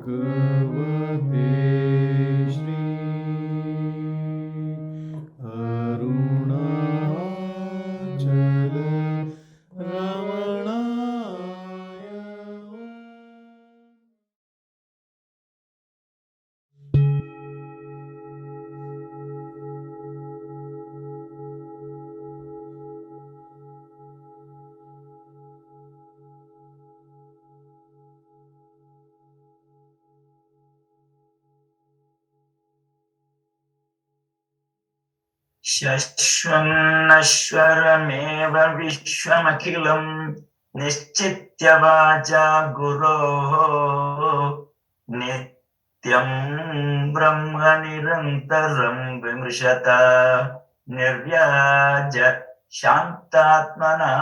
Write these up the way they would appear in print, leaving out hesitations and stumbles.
Bhagavate Shri Arunachala Ramanaya. शश्वं नश्वरमेव विश्वमखिलं निश्चित्यवाचा गुरोः नित्यं ब्रह्म निरन्तरं विमृशता निर्व्याज शान्तात्मना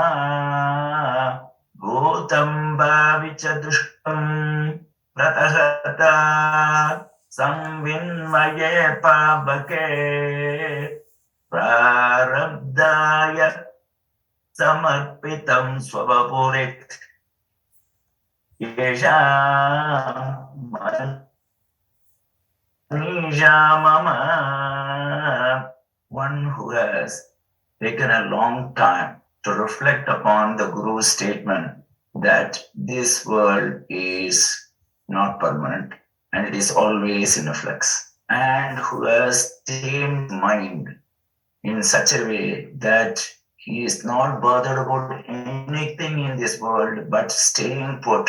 भूतं भावि च दृष्टं प्रतहता संविन्मये पावके प्रारब्धाय समर्पितं स्वपुरित् येषां मम. One who has taken a long time to reflect upon the Guru's statement that this world is not permanent and it is always in a flux, and who has tamed mind in such a way that he is not bothered about anything in this world but staying put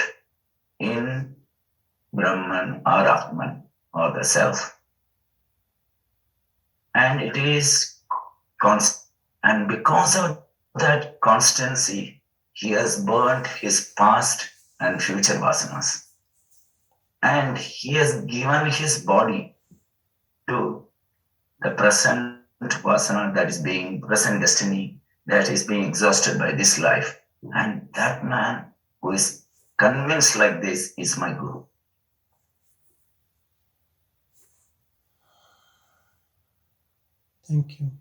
in Brahman or Atman or the self. And it is constant. And because of that constancy, he has burnt his past and future vasanas. And he has given his body to the present vasana that is being, present destiny that is being exhausted by this life. And that man who is convinced like this is my Guru. Thank you.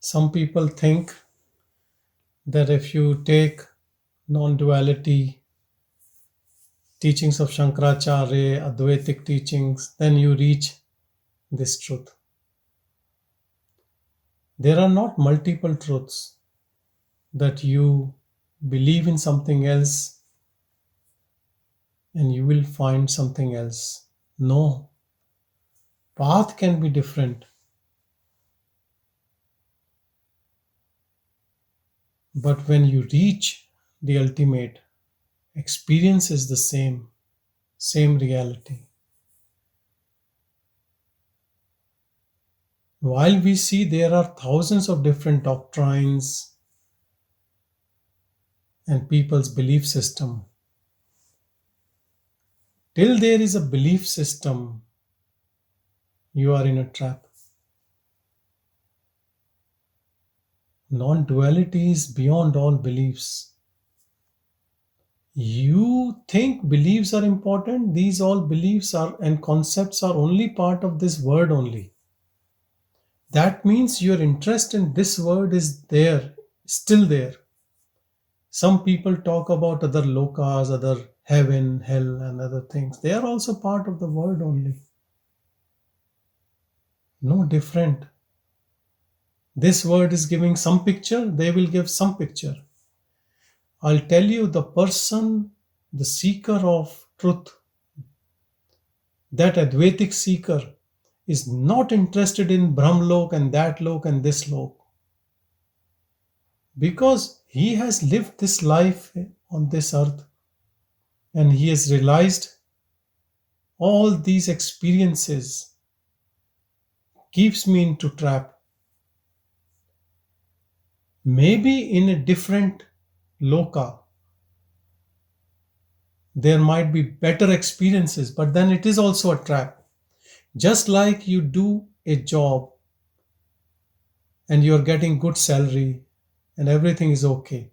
Some people think that if you take non-duality teachings of Shankaracharya, Advaitic teachings, then you reach this truth. There are not multiple truths that you believe in something else and you will find something else. No. Path can be different. But when you reach the ultimate, experience is the same reality. While we see there are thousands of different doctrines and people's belief system, till there is a belief system, you are in a trap. Non-duality is beyond all beliefs. You think beliefs are important? These all beliefs are and concepts are only part of this word only. That means your interest in this word is there, still there. Some people talk about other lokas, other heaven, hell, and other things. They are also part of the word only. No different. This word is giving some picture, they will give some picture. I'll tell you, the person, the seeker of truth, that Advaitic seeker is not interested in Brahmlok and that lok and this lok. Because he has lived this life on this earth and he has realized all these experiences keeps me into trap. Maybe in a different loka there might be better experiences, but then it is also a trap. Just like you do a job and you're getting good salary and everything is okay,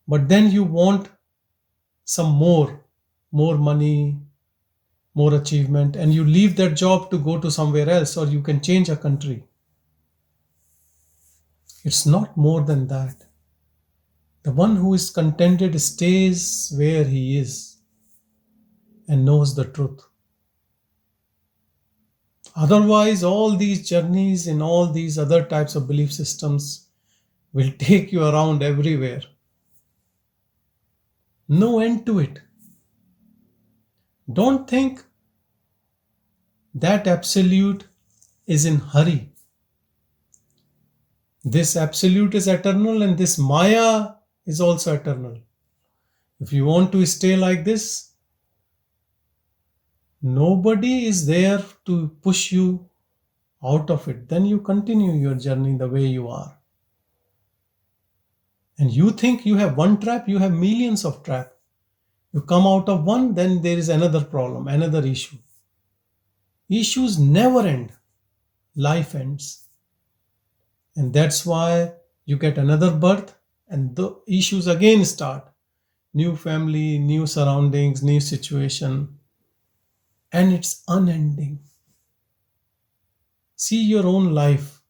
but then you want some more money, more achievement, and you leave that job to go to somewhere else, or you can change a country. It's not more than that. The one who is contented stays where he is and knows the truth. Otherwise, all these journeys in all these other types of belief systems will take you around everywhere. No end to it. Don't think that absolute is in hurry. This absolute is eternal and this Maya is also eternal. If you want to stay like this, nobody is there to push you out of it. Then you continue your journey the way you are. And you think you have one trap, you have millions of traps. You come out of one, then there is another problem, another issue. Issues never end. Life ends. And that's why you get another birth and the issues again start. New family, new surroundings, new situation. And it's unending. See your own life.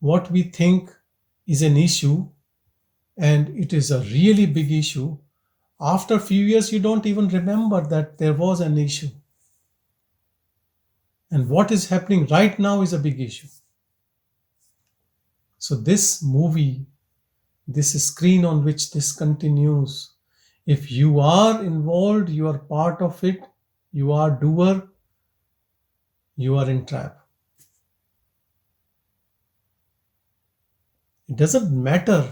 What we think is an issue, and it is a really big issue. After a few years, you don't even remember that there was an issue. And what is happening right now is a big issue. So this movie, this screen on which this continues, if you are involved, you are part of it, you are doer, you are in trap. It doesn't matter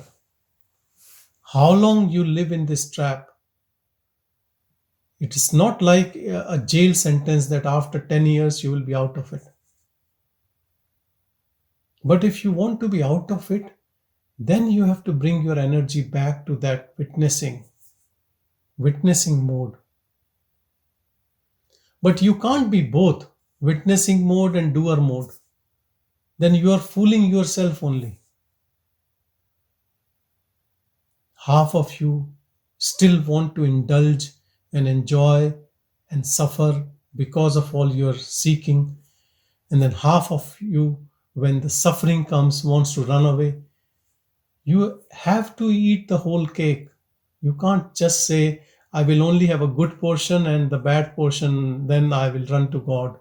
how long you live in this trap. It is not like a jail sentence that after 10 years you will be out of it. But if you want to be out of it, then you have to bring your energy back to that witnessing mode. But you can't be both witnessing mode and doer mode. Then you are fooling yourself only. Half of you still want to indulge and enjoy and suffer because of all your seeking. And then half of you, when the suffering comes, wants to run away. You have to eat the whole cake. You can't just say, I will only have a good portion and the bad portion, then I will run to God.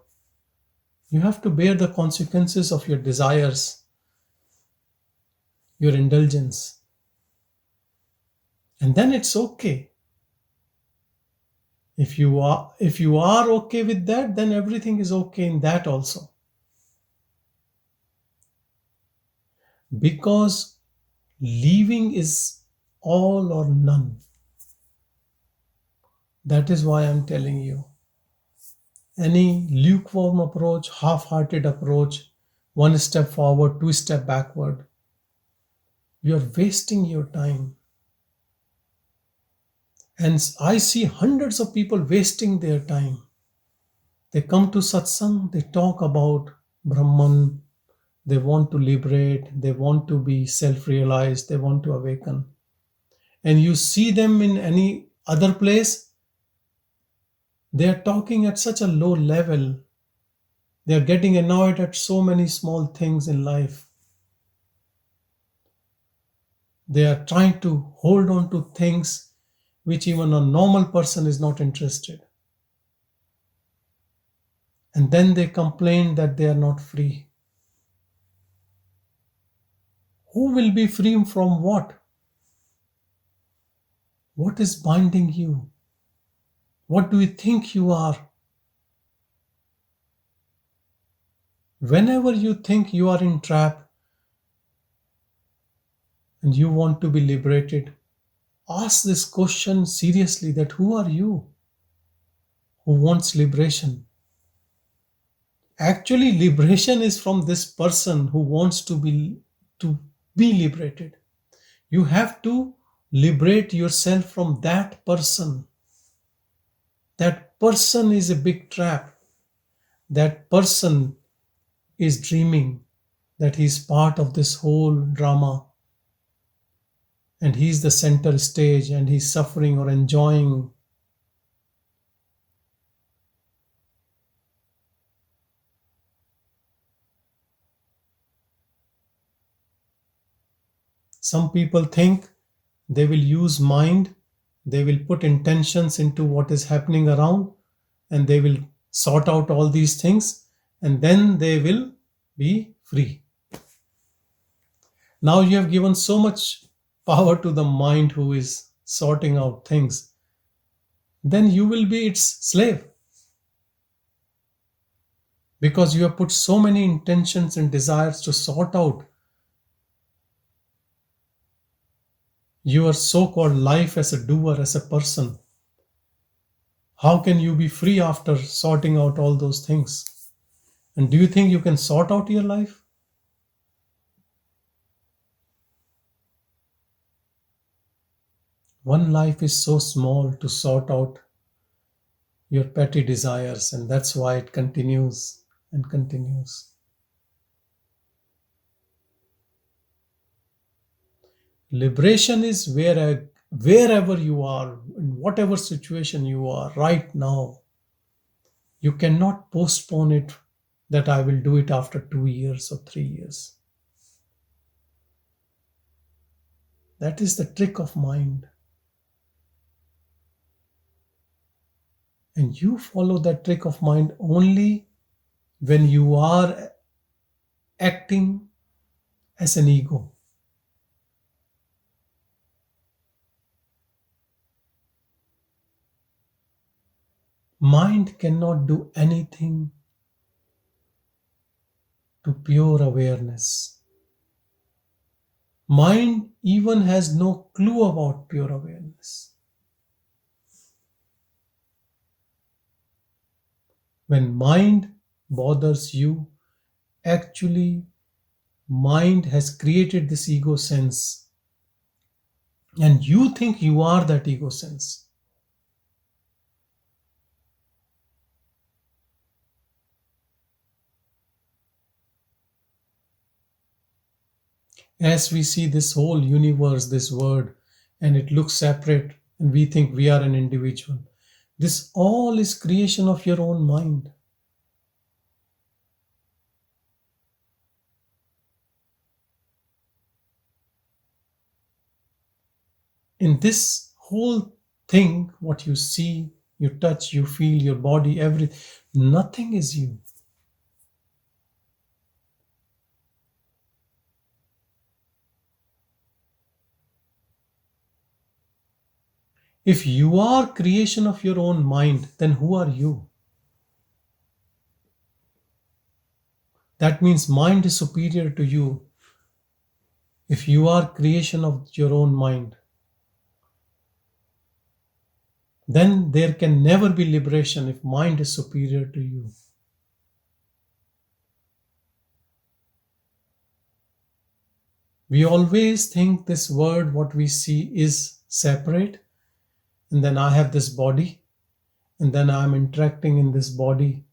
You have to bear the consequences of your desires, your indulgence. And then it's okay. If you are okay with that, then everything is okay in that also. Because leaving is all or none. That is why I'm telling you. Any lukewarm approach, half-hearted approach, one step forward, two step backward, you're wasting your time. And I see hundreds of people wasting their time. They come to satsang, they talk about Brahman, they want to liberate, they want to be self-realized, they want to awaken. And you see them in any other place, they are talking at such a low level. They are getting annoyed at so many small things in life. They are trying to hold on to things which even a normal person is not interested. And then they complain that they are not free. Who will be free from what? What is binding you? What do you think you are? Whenever you think you are in trap and you want to be liberated, ask this question seriously, that who are you who wants liberation? Actually, liberation is from this person who wants to be liberated. You have to liberate yourself from that person. That person is a big trap. that person is dreaming that he's part of this whole drama and he's the center stage and he's suffering or enjoying. Some people think they will use mind, they will put intentions into what is happening around, and they will sort out all these things, and then they will be free. Now you have given so much power to the mind who is sorting out things, then you will be its slave. Because you have put so many intentions and desires to sort out your so-called life as a doer, as a person. How can you be free after sorting out all those things? And do you think you can sort out your life? One life is so small to sort out your petty desires, and that's why it continues and continues. Liberation is wherever you are, in whatever situation you are right now. You cannot postpone it that I will do it after 2 years or 3 years. That is the trick of mind. And you follow that trick of mind only when you are acting as an ego. Mind cannot do anything to pure awareness. Mind even has no clue about pure awareness. When mind bothers you, actually, mind has created this ego sense, and you think you are that ego sense. As we see this whole universe, this world, and it looks separate, and we think we are an individual. This all is creation of your own mind. In this whole thing, what you see, you touch, you feel, your body, everything, nothing is you. If you are creation of your own mind, then who are you? That means mind is superior to you. If you are creation of your own mind, then there can never be liberation if mind is superior to you. We always think this world, what we see, is separate, and then I have this body, and then I'm interacting in this body,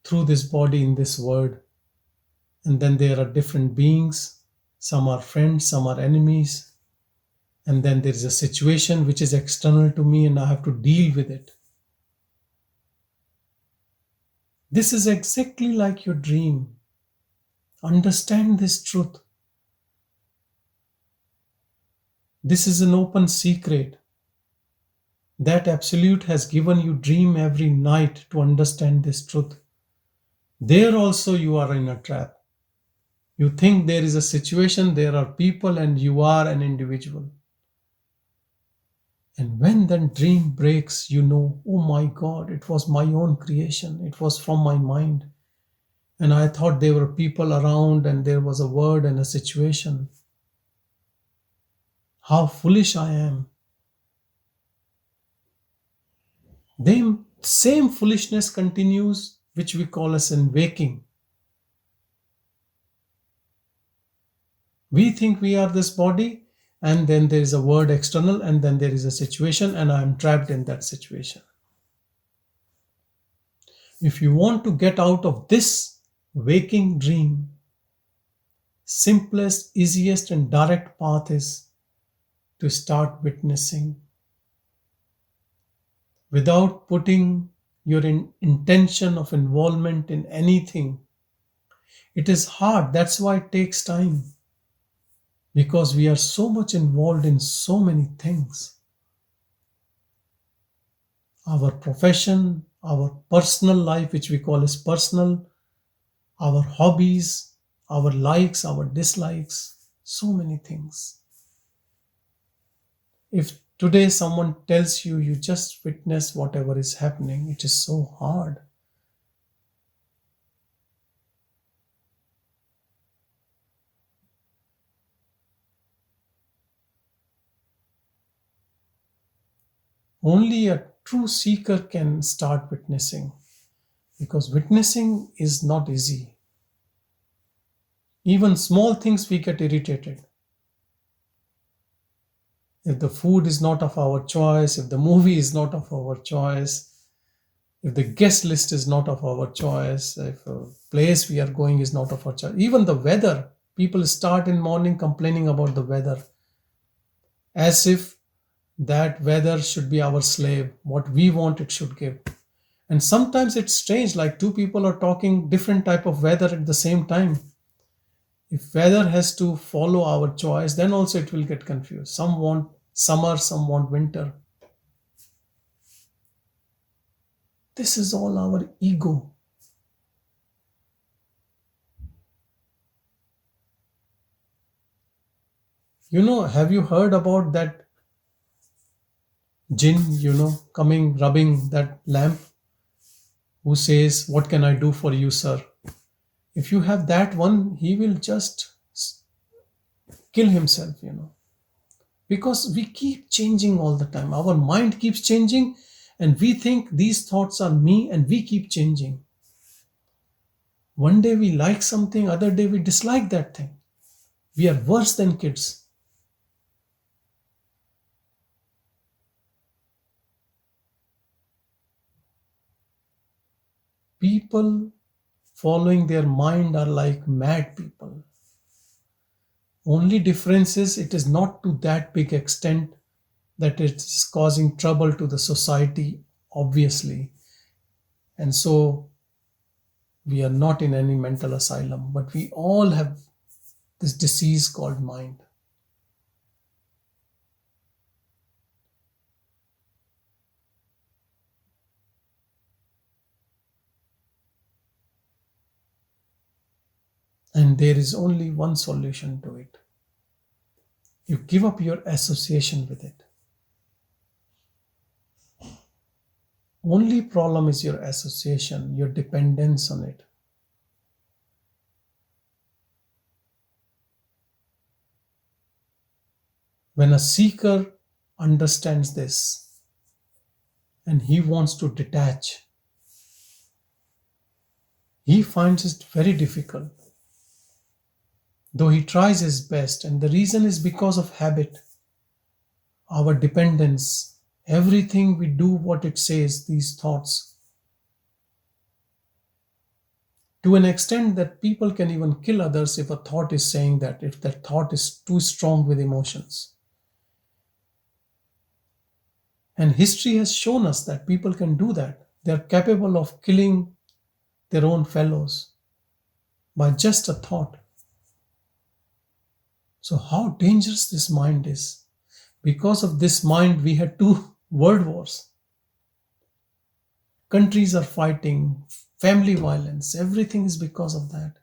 through this body in this world, and then there are different beings. Some are friends, some are enemies, and then there is a situation which is external to me and I have to deal with it. This is exactly like your dream. Understand this truth. This is an open secret. That Absolute has given you dream every night to understand this truth. There also you are in a trap. You think there is a situation, there are people, and you are an individual. And when that dream breaks, you know, oh my God, it was my own creation. It was from my mind. And I thought there were people around and there was a word and a situation. How foolish I am. The same foolishness continues, which we call as in waking. We think we are this body, and then there is a word external, and then there is a situation, and I am trapped in that situation. If you want to get out of this waking dream, simplest, easiest, and direct path is to start witnessing without putting your intention of involvement in anything. It is hard, that's why it takes time, because we are so much involved in so many things. Our profession, our personal life, which we call as personal, our hobbies, our likes, our dislikes, so many things. If today someone tells you you just witness whatever is happening, it is so hard. Only a true seeker can start witnessing, because witnessing is not easy. Even small things we get irritated. If the food is not of our choice, if the movie is not of our choice, if the guest list is not of our choice, if a place we are going is not of our choice, even the weather, people start in morning complaining about the weather as if that weather should be our slave. What we want, it should give. And sometimes it's strange, like two people are talking different type of weather at the same time. If weather has to follow our choice, then also it will get confused. Some want summer, some want winter. This is all our ego. Have you heard about that jinn, coming rubbing that lamp, who says, "What can I do for you, sir?" If you have that one, he will just kill himself. Because we keep changing all the time. Our mind keeps changing, and we think these thoughts are me, and we keep changing. One day we like something, other day we dislike that thing. We are worse than kids. People following their mind are like mad people. Only difference is it is not to that big extent that it is causing trouble to the society, obviously. And so we are not in any mental asylum, but we all have this disease called mind. And there is only one solution to it. You give up your association with it. Only problem is your association, your dependence on it. When a seeker understands this and he wants to detach, he finds it very difficult, though he tries his best. And the reason is because of habit, our dependence. Everything we do what it says, these thoughts, to an extent that people can even kill others if a thought is saying that, if that thought is too strong with emotions. And history has shown us that people can do that. They are capable of killing their own fellows by just a thought. So, how dangerous this mind is. Because of this mind, we had two world wars. Countries are fighting, family violence, everything is because of that.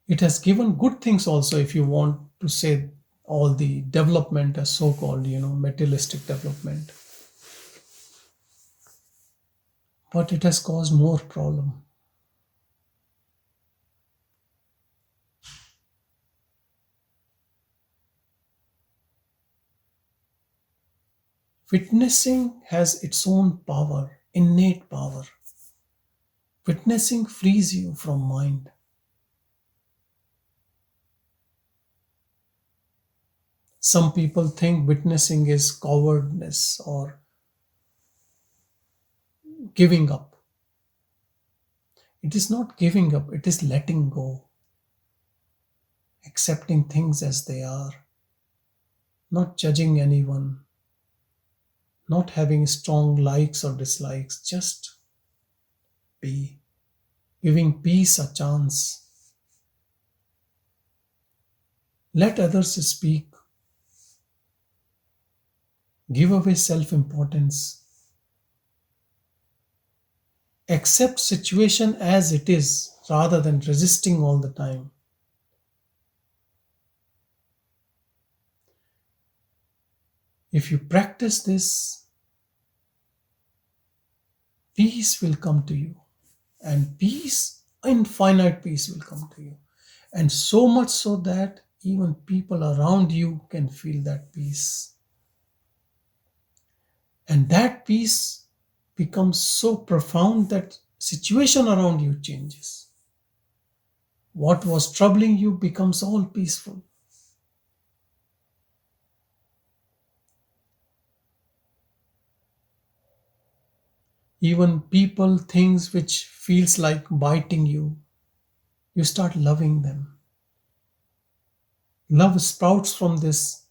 It has given good things also, if you want to say all the development as so-called, materialistic development. But it has caused more problem. Witnessing has its own power, innate power. Witnessing frees you from mind. Some people think witnessing is cowardice or giving up. It is not giving up, it is letting go, accepting things as they are, not judging anyone, not having strong likes or dislikes, just be, giving peace a chance. Let others speak, give away self importance, accept situation as it is rather than resisting all the time. If you practice this, peace will come to you, and peace, infinite peace will come to you, and so much so that even people around you can feel that peace, and that peace becomes so profound that situation around you changes. What was troubling you becomes all peaceful. Even people, things which feels like biting you, you start loving them. Love sprouts from this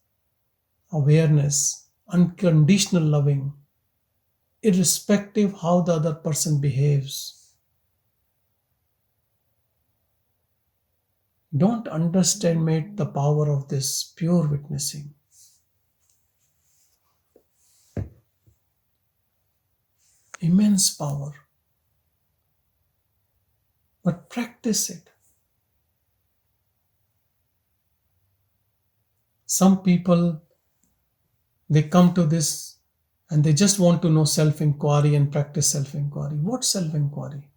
awareness, unconditional loving, irrespective how the other person behaves. Don't underestimate the power of this pure witnessing. Immense power. But practice it. Some people, they come to this and they just want to know self-inquiry and practice self-inquiry. What self-inquiry?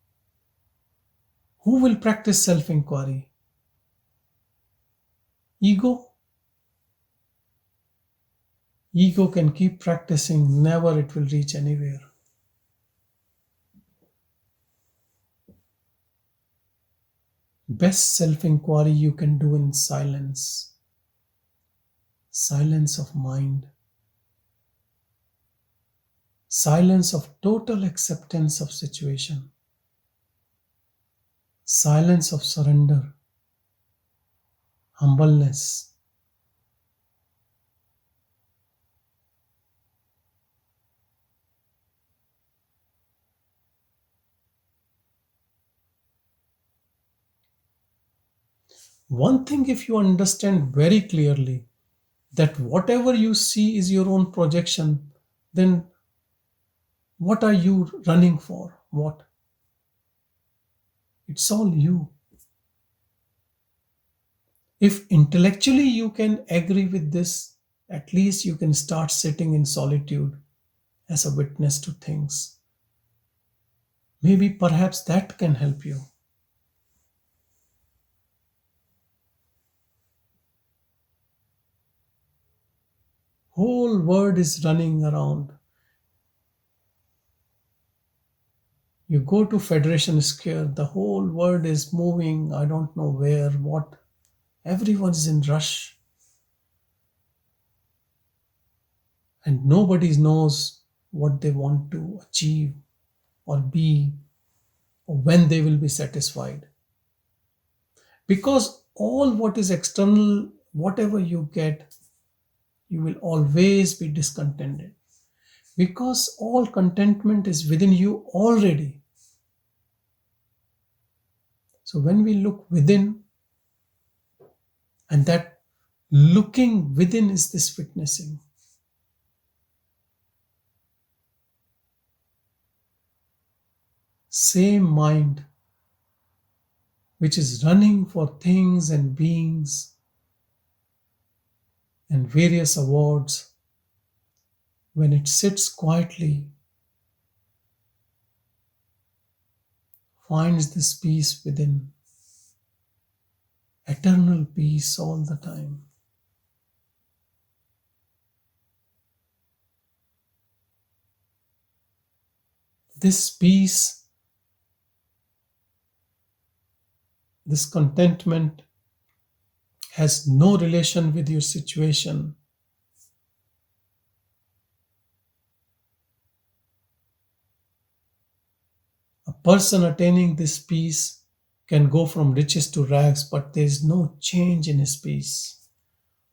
Who will practice self-inquiry? Ego? Ego can keep practicing, never it will reach anywhere. Best self-inquiry you can do in silence. Silence of mind. Silence of total acceptance of situation. Silence of surrender. Humbleness. One thing, if you understand very clearly that whatever you see is your own projection, then what are you running for? What? It's all you. If intellectually you can agree with this, at least you can start sitting in solitude as a witness to things. Maybe perhaps that can help you. Whole world is running around. You go to Federation Square, the whole world is moving, I don't know where, what. Everyone is in rush. And nobody knows what they want to achieve or be or when they will be satisfied. Because all what is external, whatever you get, you will always be discontented. Because all contentment is within you already. So when we look within, and that looking within is this witnessing. Same mind which is running for things and beings and various awards, when it sits quietly, finds this peace within, eternal peace all the time. This peace, this contentment has no relation with your situation, person attaining this peace can go from riches to rags, but there is no change in his peace.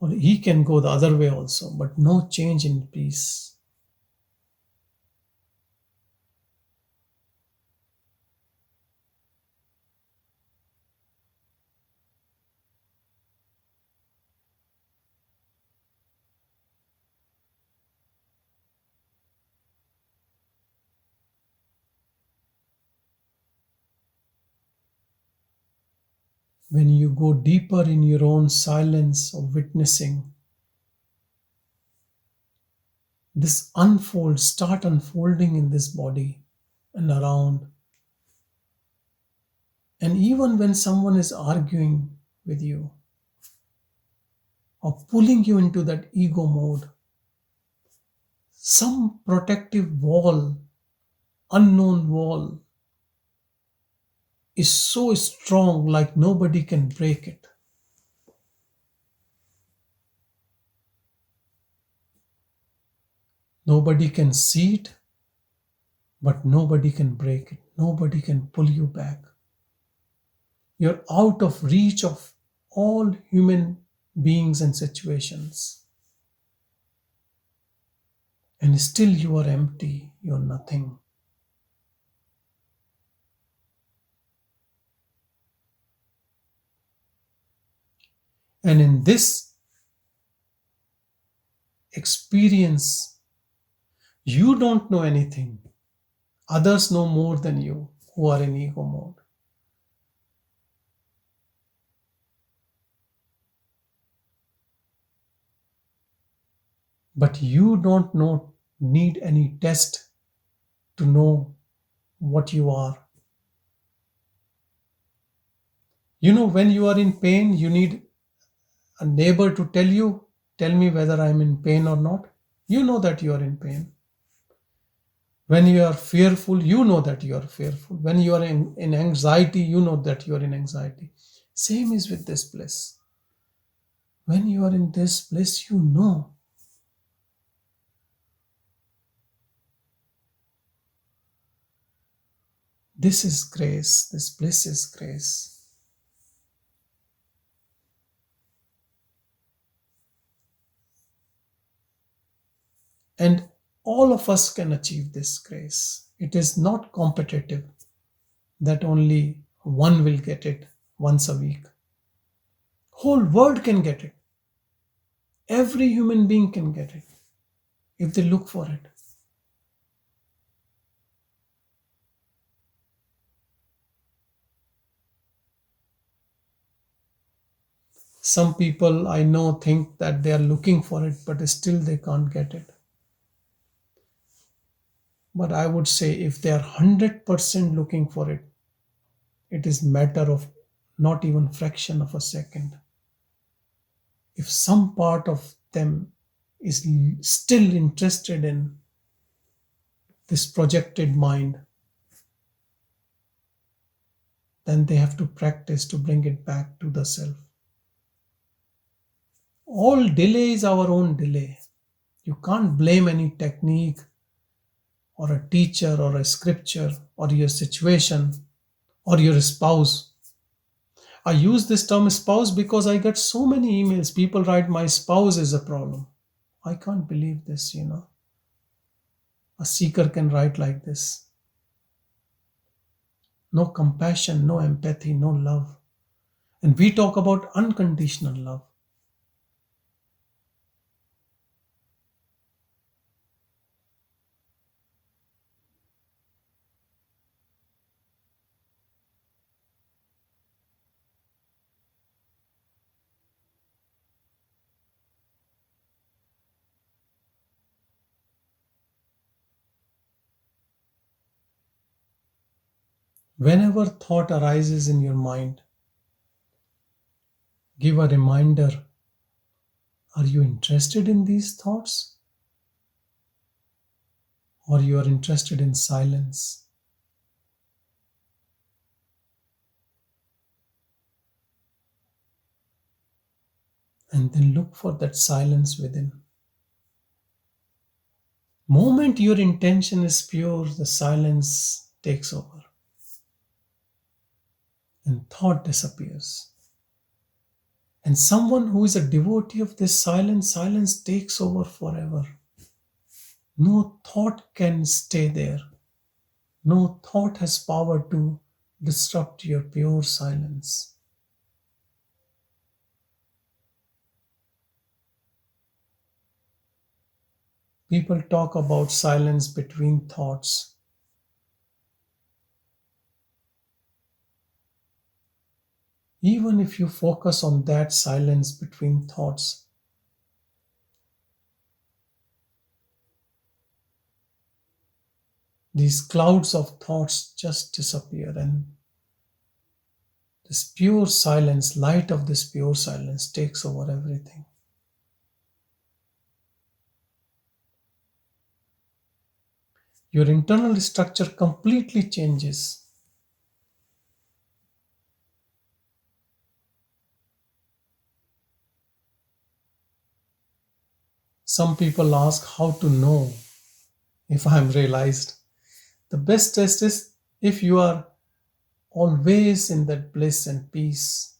Or he can go the other way also, but no change in peace. When you go deeper in your own silence of witnessing, this start unfolding in this body and around. And even when someone is arguing with you or pulling you into that ego mode, some protective wall, unknown wall, is so strong like nobody can break it. Nobody can see it, but nobody can break it. Nobody can pull you back. You're out of reach of all human beings and situations. And still you are empty, you're nothing. And in this experience, you don't know anything. Others know more than you who are in ego mode. But you don't need any test to know what you are. You know, when you are in pain, you need a neighbor to tell me whether I'm in pain or not. You know that you are in pain. When you are fearful, you know that you are fearful. When you are in anxiety, you know that you are in anxiety. Same is with this bliss. When you are in this bliss, you know. This is grace. This bliss is grace. And all of us can achieve this grace. It is not competitive that only one will get it once a week. Whole world can get it. Every human being can get it if they look for it. Some people I know think that they are looking for it, but still they can't get it. But I would say if they are 100% looking for it, it is matter of not even fraction of a second. If some part of them is still interested in this projected mind, then they have to practice to bring it back to the self. All delay is our own delay. You can't blame any technique or a teacher or a scripture or your situation or your spouse. I use this term spouse because I get so many emails. People write, my spouse is a problem. I can't believe this, A seeker can write like this. No compassion, no empathy, no love. And we talk about unconditional love. Whenever thought arises in your mind, give a reminder. Are you interested in these thoughts? Or you are interested in silence? And then look for that silence within. Moment your intention is pure, the silence takes over. and thought disappears. And someone who is a devotee of this silence, silence takes over forever. No thought can stay there. No thought has power to disrupt your pure silence. People talk about silence between thoughts. Even if you focus on that silence between thoughts, these clouds of thoughts just disappear, and this pure silence, light of this pure silence takes over everything. Your internal structure completely changes. Some people ask how to know if I am realized. The best test is if you are always in that bliss and peace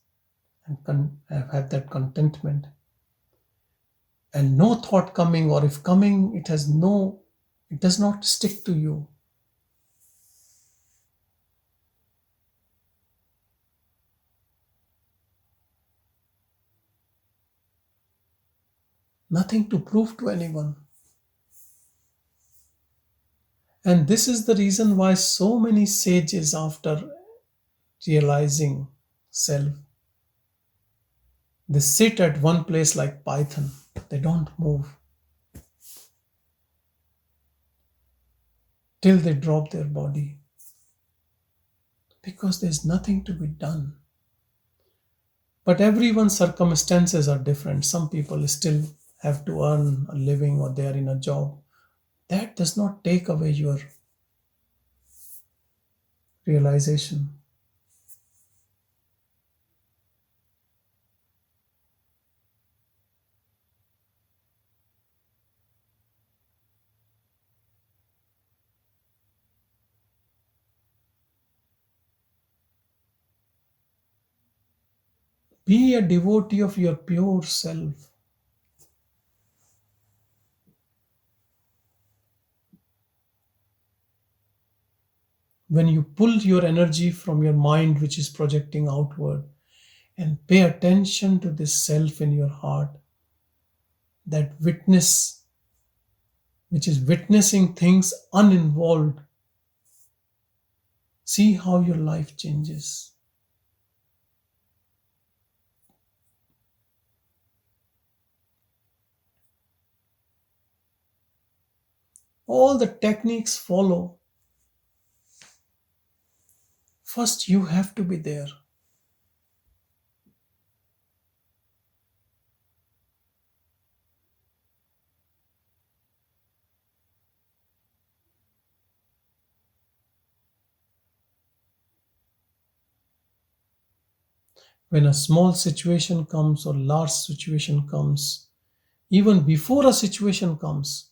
and have had that contentment, and no thought coming, or if coming, it does not stick to you. Nothing to prove to anyone. And this is the reason why so many sages, after realizing self, they sit at one place like Python. They don't move till they drop their body, because there's nothing to be done. But everyone's circumstances are different. Some people still have to earn a living, or they are in a job. That does not take away your realization. Be a devotee of your pure self. When you pull your energy from your mind, which is projecting outward, and pay attention to this self in your heart, that witness, which is witnessing things uninvolved, see how your life changes. All the techniques follow. First, you have to be there. When a small situation comes or large situation comes, even before a situation comes,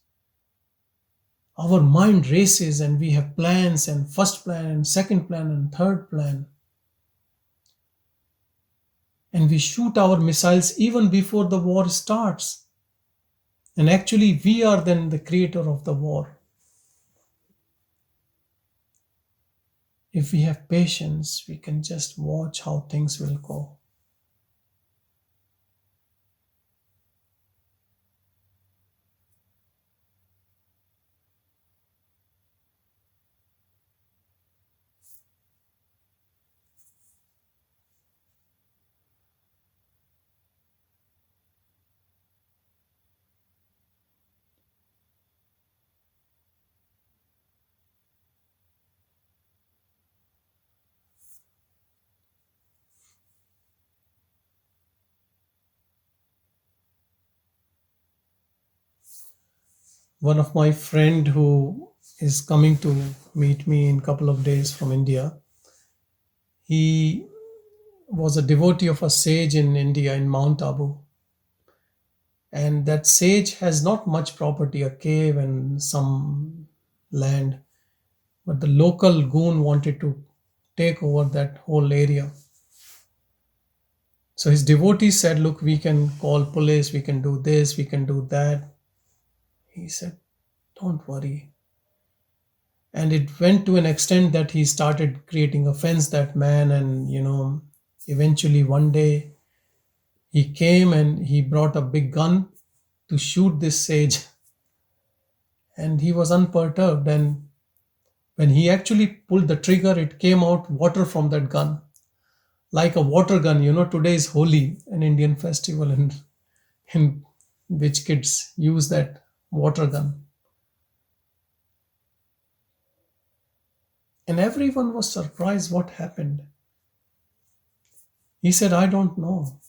our mind races and we have plans, and first plan and second plan and third plan. And we shoot our missiles even before the war starts. And actually, we are then the creator of the war. If we have patience, we can just watch how things will go. One of my friend who is coming to meet me in a couple of days from India, he was a devotee of a sage in India, in Mount Abu. And that sage has not much property, a cave and some land. But the local goon wanted to take over that whole area. So his devotees said, look, we can call police, we can do this, we can do that. He said, don't worry. And it went to an extent that he started creating offense, that man. And, eventually one day he came and he brought a big gun to shoot this sage. And he was unperturbed. And when he actually pulled the trigger, it came out water from that gun, like a water gun. Today is Holi, an Indian festival, and in which kids use that water gun. And everyone was surprised what happened. He said, I don't know.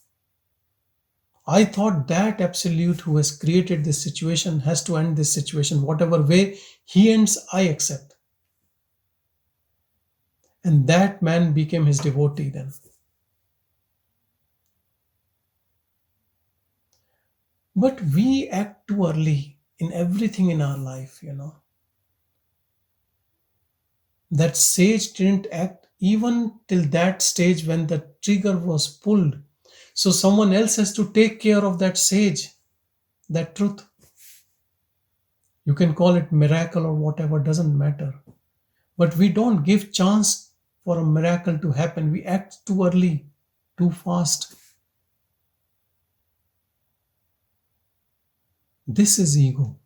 I thought that Absolute who has created this situation has to end this situation. Whatever way he ends, I accept. And that man became his devotee then. But we act too early in everything in our life. That sage didn't act even till that stage when the trigger was pulled. So someone else has to take care of that sage, that truth. You can call it miracle or whatever, doesn't matter. But we don't give chance for a miracle to happen. We act too early, too fast. This is ego.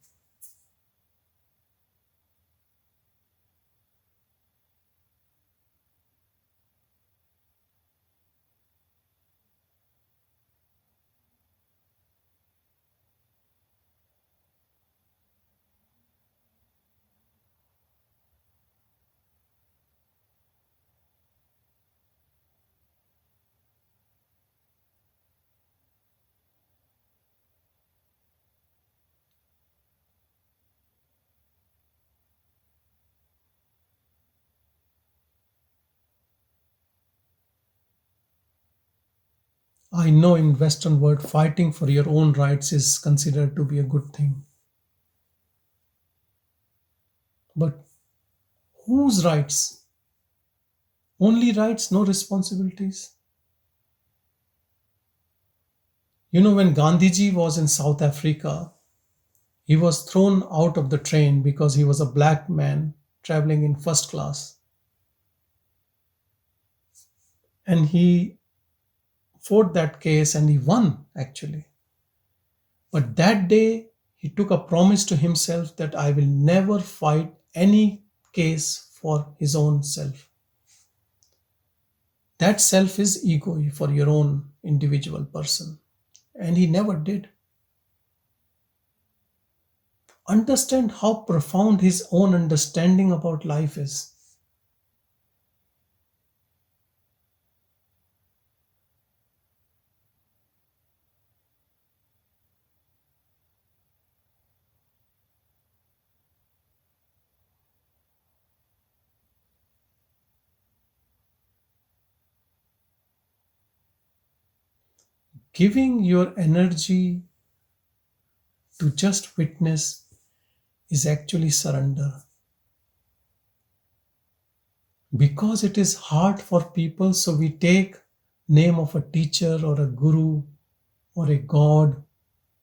I know in Western world, fighting for your own rights is considered to be a good thing. But whose rights? Only rights, no responsibilities. When Gandhiji was in South Africa, he was thrown out of the train because he was a black man traveling in first class. And he fought that case and he won actually. But that day he took a promise to himself that I will never fight any case for his own self. That self is ego for your own individual person. And he never did. Understand how profound his own understanding about life is. Giving your energy to just witness is actually surrender. Because it is hard for people, so we take name of a teacher or a guru or a god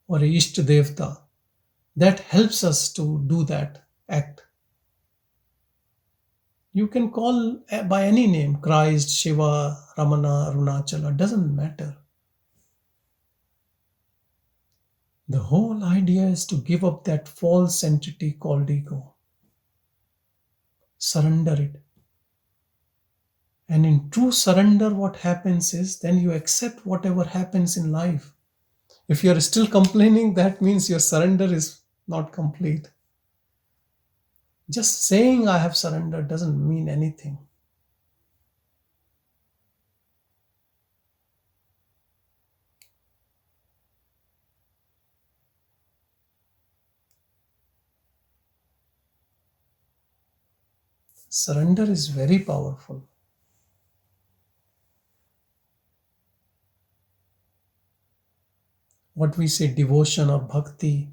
or a Ishta Devta. That helps us to do that act. You can call by any name, Christ, Shiva, Ramana, Arunachala, doesn't matter. The whole idea is to give up that false entity called ego. Surrender it. And in true surrender, what happens is then you accept whatever happens in life. If you are still complaining, that means your surrender is not complete. Just saying I have surrendered doesn't mean anything. Surrender is very powerful. What we say devotion or bhakti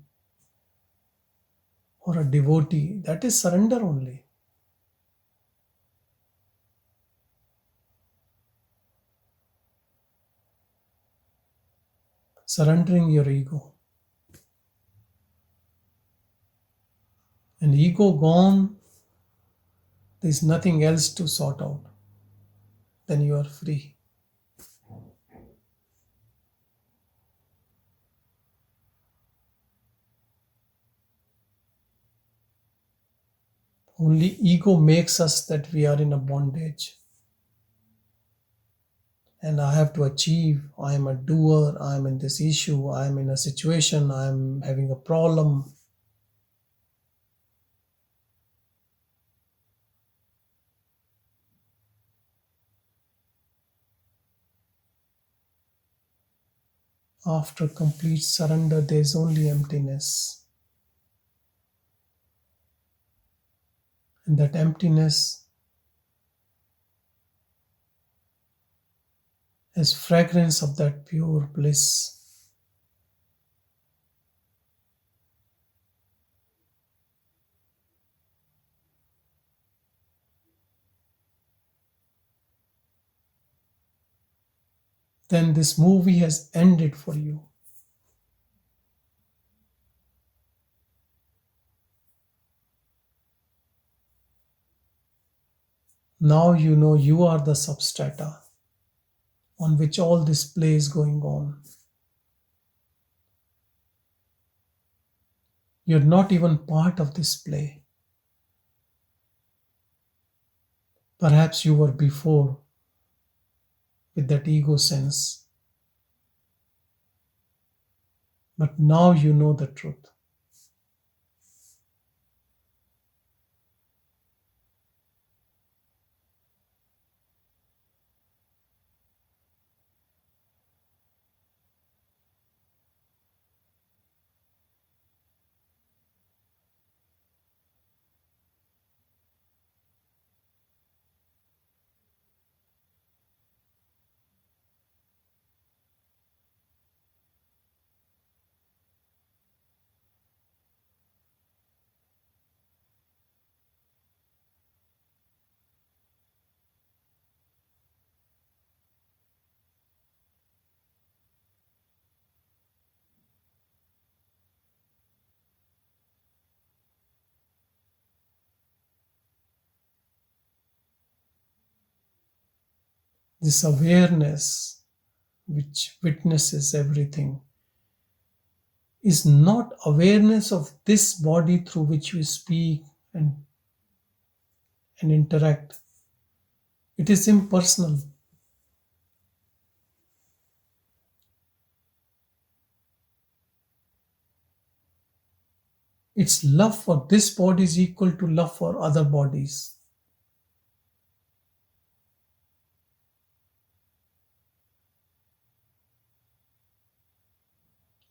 or a devotee, that is surrender only. surrendering your ego. And ego gone, there is nothing else to sort out. Then you are free. Only ego makes us that we are in a bondage. And I have to achieve, I am a doer, I am in this issue, I am in a situation, I am having a problem. After complete surrender, there is only emptiness. And that emptiness has fragrance of that pure bliss. Then this movie has ended for you. Now you know you are the substrata on which all this play is going on. You're not even part of this play. Perhaps you were before with that ego sense. But now you know the truth. This awareness which witnesses everything is not awareness of this body through which we speak and interact. It is impersonal. Its love for this body is equal to love for other bodies.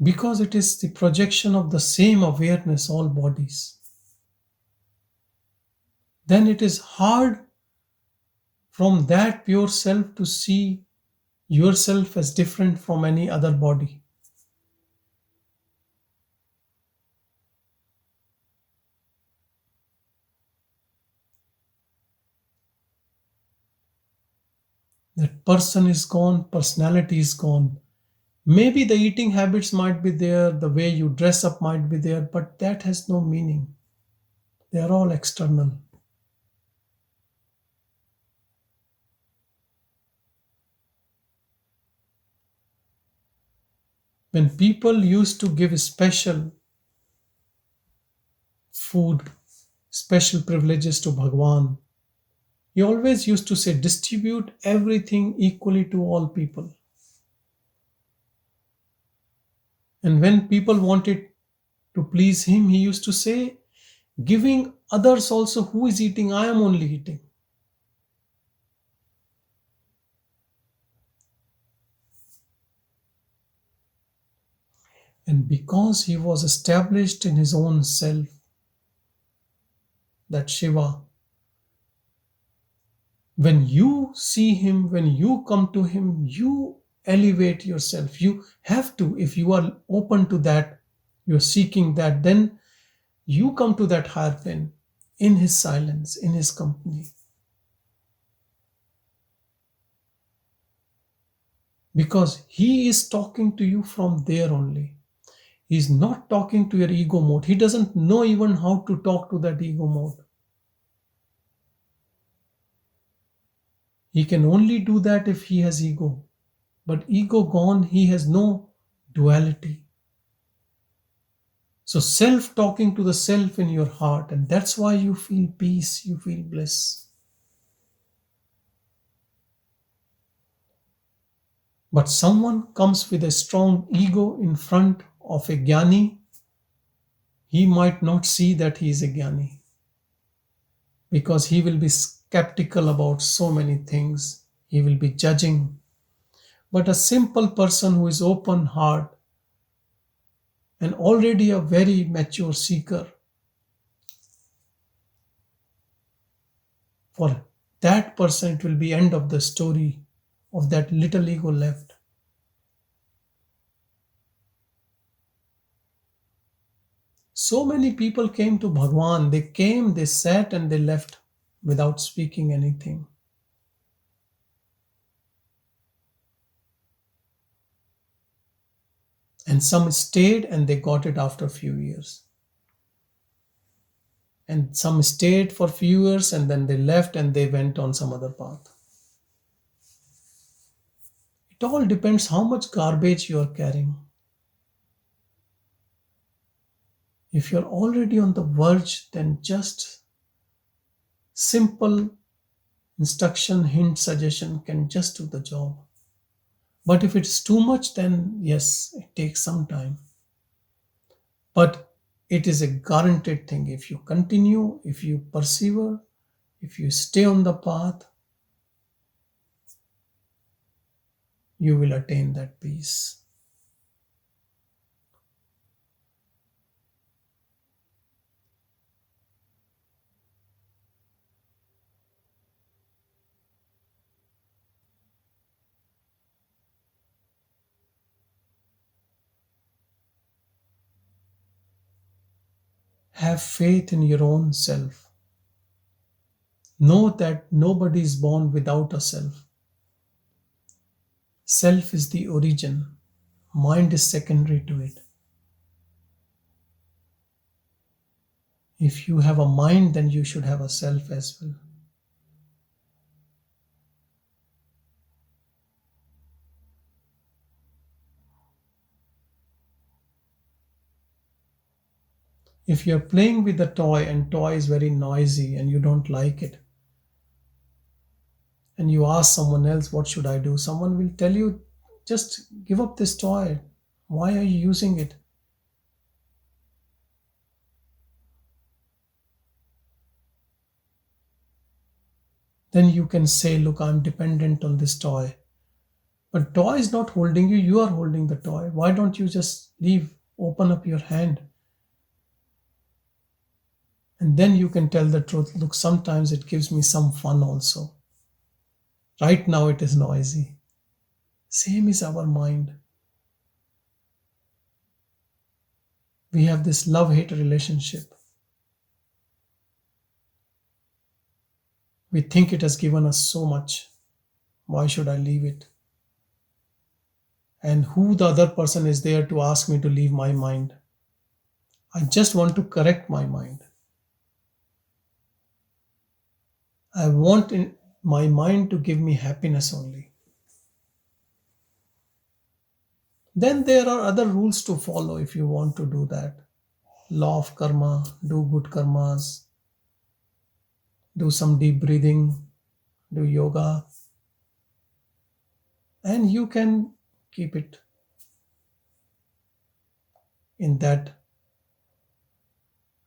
Because it is the projection of the same awareness, all bodies. Then it is hard from that pure self to see yourself as different from any other body. That person is gone, personality is gone. Maybe the eating habits might be there, the way you dress up might be there, but that has no meaning. They are all external. When people used to give special food, special privileges to Bhagavan, he always used to say, distribute everything equally to all people. And when people wanted to please him, he used to say, giving others also who is eating, I am only eating. And because he was established in his own self, that Shiva, when you see him, when you come to him, you elevate yourself. You have to, if you are open to that, you're seeking that, then you come to that higher plane in his silence, in his company. because he is talking to you from there only. He's not talking to your ego mode. He doesn't know even how to talk to that ego mode. He can only do that if he has ego. But ego gone, he has no duality. So self talking to the self in your heart, and that's why you feel peace, you feel bliss. But someone comes with a strong ego in front of a jnani, he might not see that he is a jnani because he will be skeptical about so many things. He will be judging. But a simple person who is open heart and already a very mature seeker, for that person it will be end of the story of that little ego left. So many people came to Bhagwan. They came, they sat, and they left without speaking anything. And some stayed and they got it after a few years. And some stayed for a few years and then they left and they went on some other path. It all depends how much garbage you are carrying. If you're already on the verge, then just simple instruction, hint, suggestion can just do the job. But if it's too much, then yes, it takes some time. But it is a guaranteed thing. If you continue, if you persevere, if you stay on the path, you will attain that peace. Have faith in your own self. Know that nobody is born without a self. Self is the origin, mind is secondary to it. If you have a mind, then you should have a self as well. If you're playing with a toy and toy is very noisy and you don't like it, and you ask someone else, what should I do? Someone will tell you, just give up this toy. Why are you using it? Then you can say, look, I'm dependent on this toy. But toy is not holding you, you are holding the toy. Why don't you just leave, open up your hand? And then you can tell the truth. Look, sometimes it gives me some fun also. Right now it is noisy. Same is our mind. We have this love-hate relationship. We think it has given us so much. Why should I leave it? And who the other person is there to ask me to leave my mind? I just want to correct my mind. I want my mind to give me happiness only. Then there are other rules to follow if you want to do that. Law of karma, do good karmas, do some deep breathing, do yoga, and you can keep it in that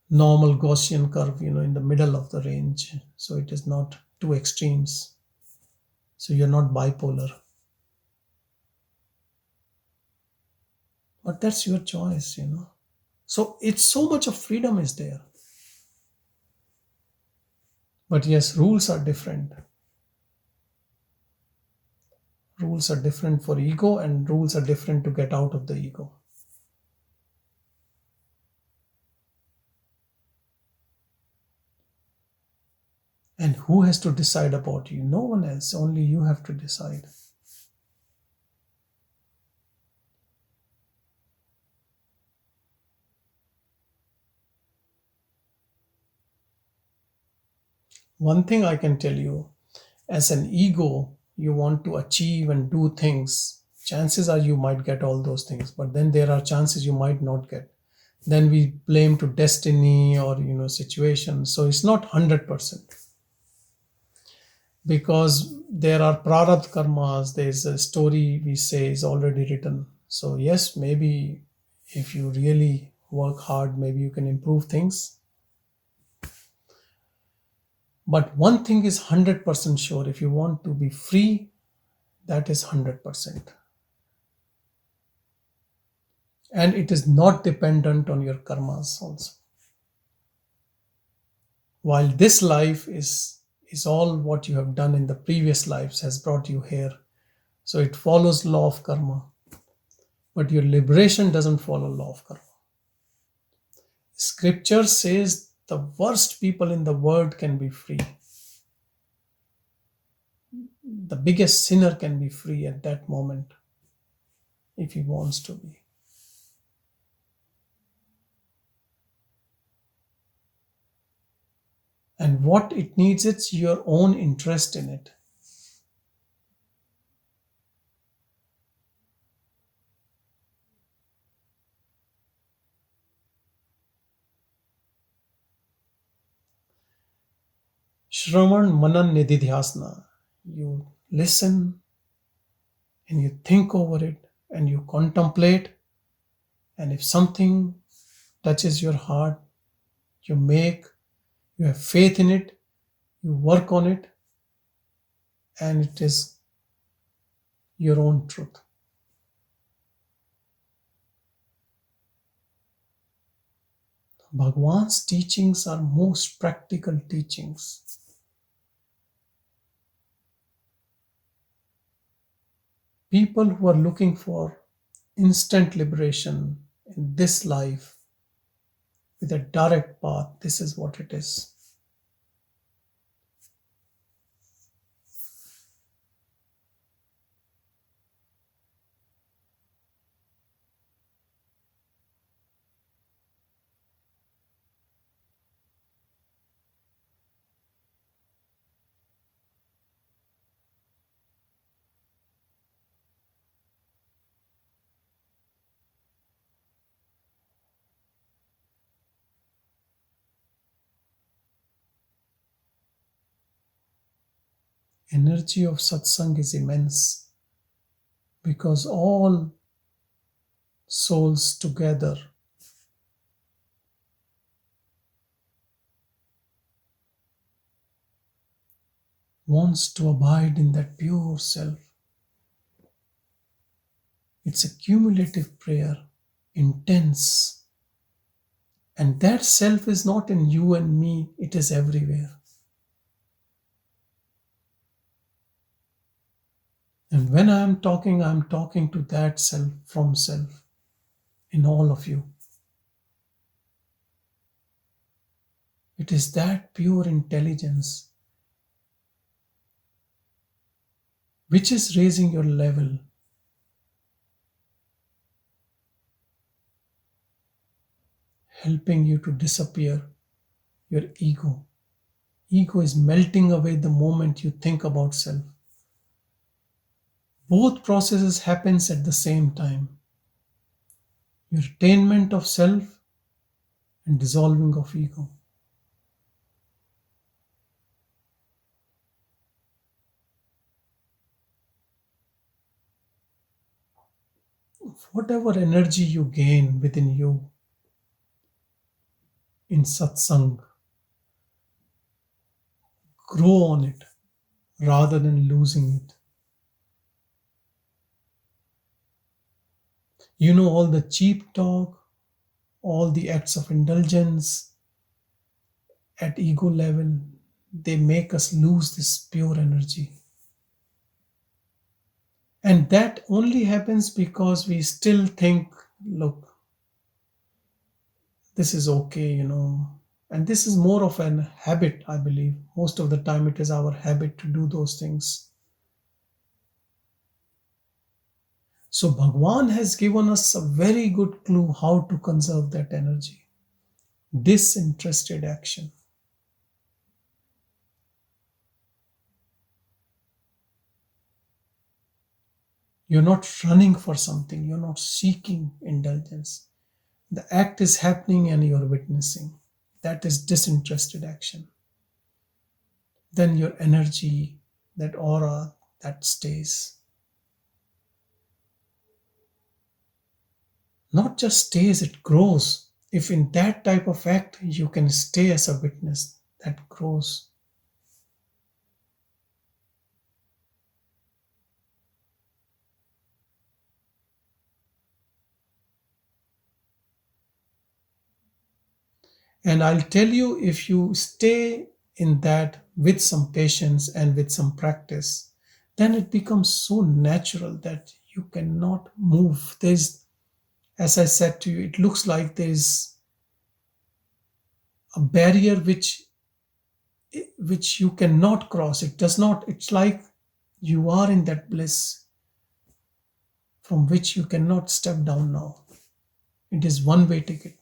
normal Gaussian curve, in the middle of the range. So it is not two extremes. So you're not bipolar. But that's your choice. So it's so much of freedom is there. But yes, rules are different. Rules are different for ego, and rules are different to get out of the ego. And who has to decide about you? No one else, only you have to decide. One thing I can tell you, as an ego, you want to achieve and do things. Chances are you might get all those things, but then there are chances you might not get. Then we blame to destiny or situation. So it's not 100% because there are prarabdha karmas. There's a story we say is already written. So yes, maybe if you really work hard, maybe you can improve things. But one thing is 100% sure: if you want to be free, that is 100%. And it is not dependent on your karmas also. While this life is all what you have done in the previous lives has brought you here. So it follows law of karma. But your liberation doesn't follow law of karma. Scripture says the worst people in the world can be free. The biggest sinner can be free at that moment if he wants to be. And what it needs, it's your own interest in it. Shravan Manan Nididhyasana. You listen and you think over it and you contemplate. And if something touches your heart, you have faith in it, you work on it, and it is your own truth. Bhagwan's teachings are most practical teachings. People who are looking for instant liberation in this life with a direct path, this is what it is. Energy of satsang is immense because all souls together wants to abide in that pure self. It's a cumulative prayer, intense. And that self is not in you and me, it is everywhere. And when I'm talking to that self from self in all of you. It is that pure intelligence which is raising your level. Helping you to disappear your ego. Ego is melting away the moment you think about self. Both processes happens at the same time. Your attainment of self and dissolving of ego. Whatever energy you gain within you in satsang, grow on it rather than losing it. All the cheap talk, all the acts of indulgence at ego level, they make us lose this pure energy. And that only happens because we still think, look, this is okay. And this is more of an habit, I believe. Most of the time, it is our habit to do those things. So, Bhagwan has given us a very good clue how to conserve that energy. Disinterested action. You're not running for something, you're not seeking indulgence. The act is happening and you're witnessing. That is disinterested action. Then your energy, that aura, that stays. Not just stays, it grows. If in that type of act you can stay as a witness, that grows. And I'll tell you, if you stay in that with some patience and with some practice, then it becomes so natural that you cannot move. There's, as I said to you, it looks like there's a barrier which you cannot cross. It does not, it's like you are in that bliss from which you cannot step down now. It is one way ticket.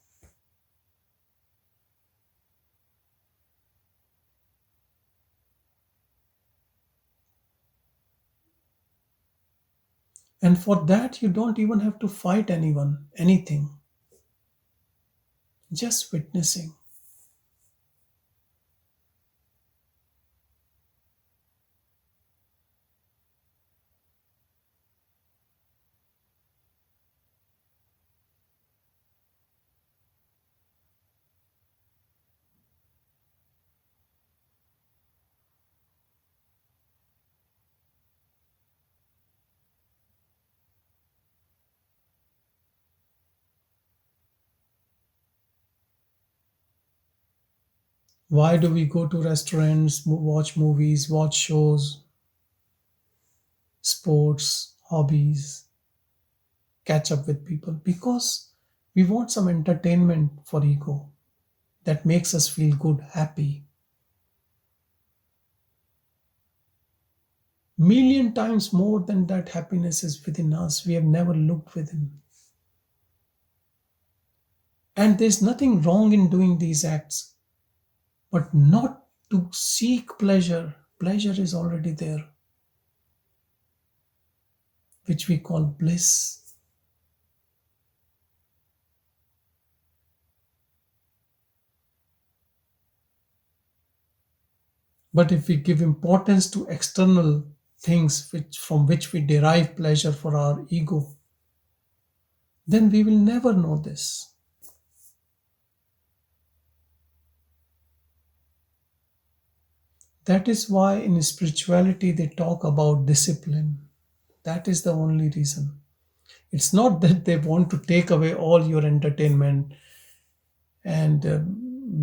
And for that, you don't even have to fight anyone, anything, just witnessing. Why do we go to restaurants, watch movies, watch shows, sports, hobbies, catch up with people? Because we want some entertainment for ego that makes us feel good, happy. Million times more than that happiness is within us. We have never looked within. And there's nothing wrong in doing these acts, but not to seek pleasure. Pleasure is already there, which we call bliss. But if we give importance to external things from which we derive pleasure for our ego, then we will never know this. That is why in spirituality they talk about discipline. That is the only reason. It's not that they want to take away all your entertainment and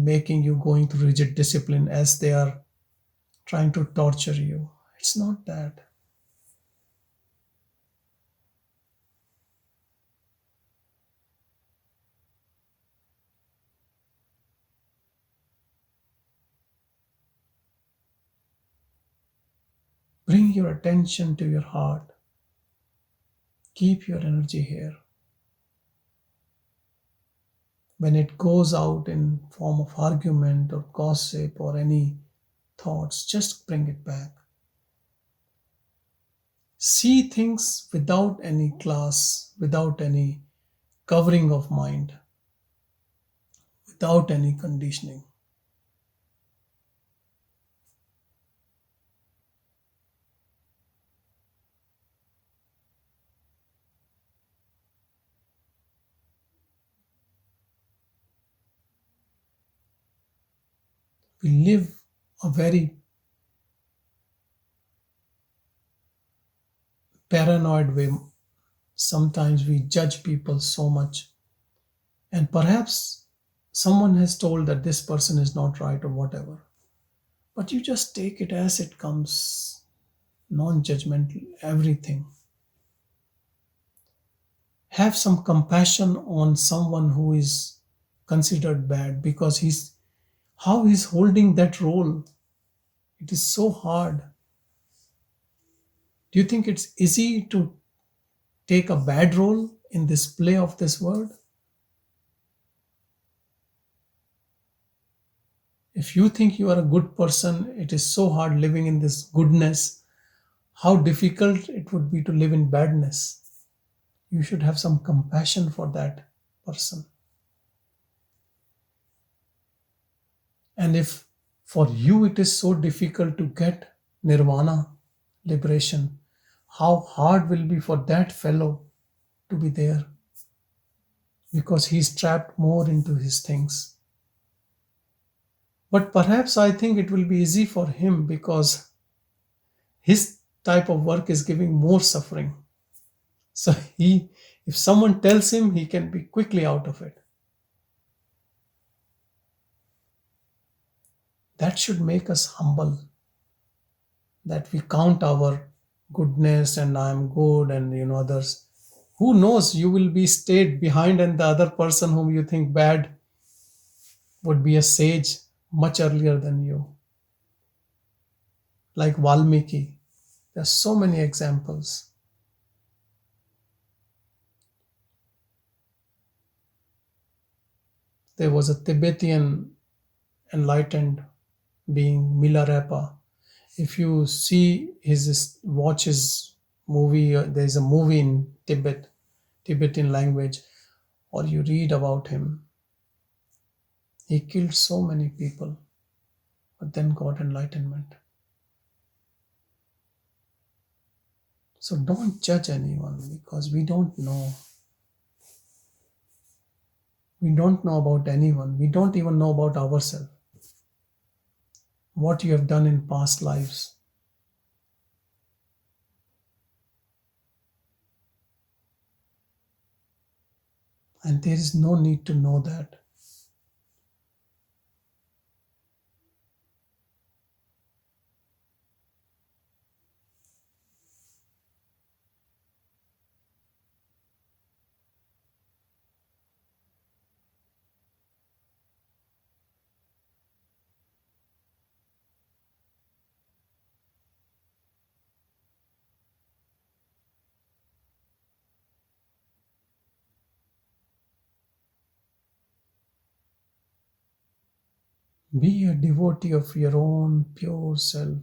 making you going through rigid discipline as they are trying to torture you. It's not that. Bring your attention to your heart. Keep your energy here. When it goes out in form of argument or gossip or any thoughts, just bring it back. See things without any glass, without any covering of mind, without any conditioning. We live a very paranoid way. Sometimes we judge people so much, and perhaps someone has told that this person is not right or whatever. But you just take it as it comes, non judgmental, everything. Have some compassion on someone who is considered bad because how he's holding that role. It is so hard. Do you think it's easy to take a bad role in this play of this world? If you think you are a good person, it is so hard living in this goodness. how difficult it would be to live in badness. You should have some compassion for that person. And if for you it is so difficult to get nirvana, liberation, how hard will be for that fellow to be there, because he's trapped more into his things. But perhaps I think it will be easy for him because his type of work is giving more suffering. So if someone tells him, he can be quickly out of it. That should make us humble, that we count our goodness and I am good and others. Who knows, you will be stayed behind and the other person whom you think bad would be a sage much earlier than you. Like Valmiki. There are so many examples. There was a Tibetan enlightened being, Milarepa. If you see watch his movie, there's a movie in Tibetan language, or you read about him. He killed so many people, but then got enlightenment. So don't judge anyone because we don't know. We don't know about anyone. We don't even know about ourselves. What you have done in past lives. And there is no need to know that. Be a devotee of your own pure self.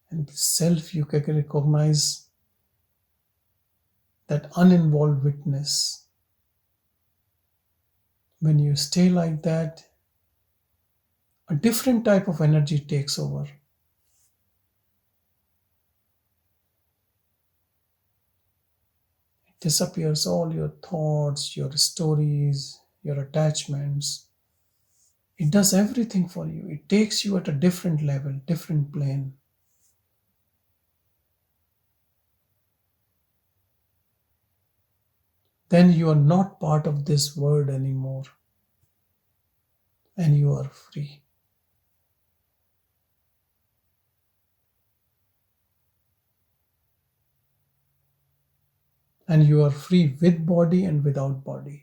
And self you can recognize that uninvolved witness. When you stay like that, a different type of energy takes over. It disappears all your thoughts, your stories, your attachments. It does everything for you. It takes you at a different level, different plane. Then you are not part of this world anymore. And you are free. And you are free with body and without body.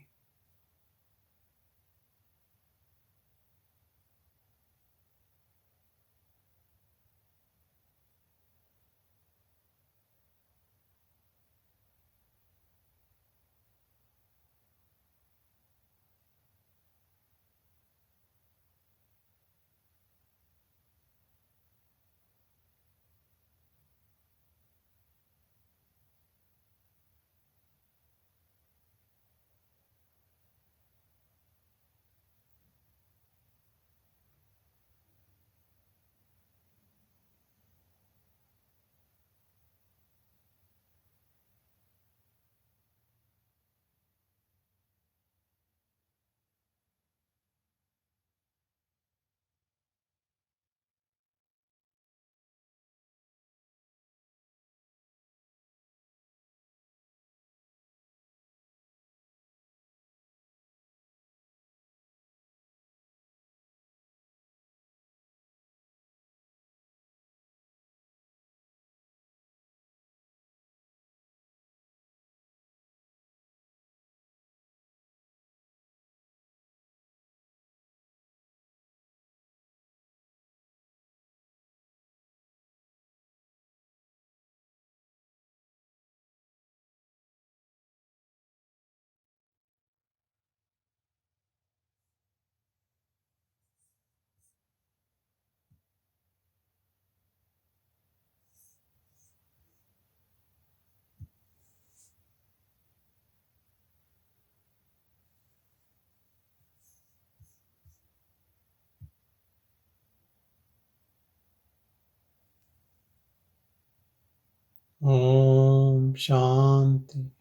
Om Shanti,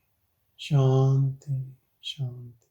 Shanti, Shanti.